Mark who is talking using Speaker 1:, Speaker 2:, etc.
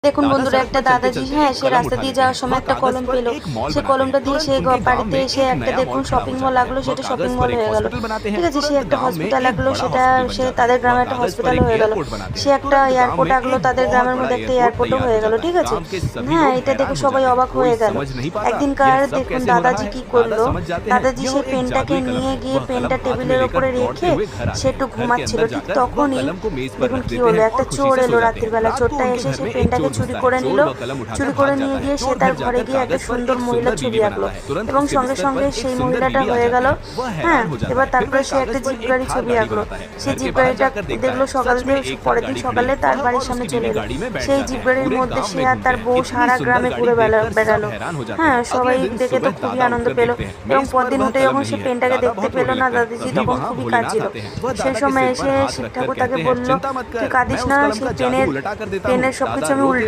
Speaker 1: দেখুন বন্ধুরা, একটা দাদাজি সে রাস্তা দিয়ে যাওয়ার সময় একটা কলম পেলো। সে কলমটা দিয়ে সে বাড়িতে এসে একটা দেখুন শপিং মল লাগলো, সেটা শপিং মল হয়ে গেল। ঠিক আছে, সে একটা হসপিটাল লাগলো, সেটা সে তাদের গ্রামে একটা হসপিটাল হয়ে গেল। সে একটা এয়ারপোর্ট আগলো, তাদের গ্রামের মধ্যে একটা এয়ারপোর্টও হয়ে গেল। ঠিক আছে, এটা দেখে সবাই অবাক হয়ে গেল। একদিনকার দেখুন দাদাজি কি করলো, দাদাজি সে পেনটাকে নিয়ে গিয়ে পেনটা টেবিলের ওপরে রেখে সে একটু ঘুমাচ্ছিল। ঠিক তখনই দেখুন কি হলো, একটা চোর এলো রাত্রির বেলা। চোরটা এসে সে পেনটাকে চুরি করে নিল। চুরি করে নিয়ে গিয়ে সে তার ঘরে গিয়ে একটা সুন্দর মহিলা ছবি আঁকলো এবং সঙ্গে সঙ্গে সেই মহিলাটা হয়ে গেল। এবার তারপরে সে একটা জিপ গাড়ি ছবি আঁকলো। সেই জিপ গাড়িটা দেখলো সকালে, পরের দিন সকালে তার বাড়ির সামনে চলে এলো। সেই জিপ গাড়ির মধ্যে সে আর তার বউ সারা গ্রামে ঘুরে বেড়ালো। সবাই দেখে তো খুবই আনন্দ পেলো এবং পরদিন উঠে যখন সে পেনটাকে দেখতে পেলো না দাদাজি, তখন খুবই কাঁদছিল। সেই সময় এসে শিব ঠাকুর তাকে বললো, তুই কাঁদিস না, সেই পেনের সবকিছু আমি উল্টে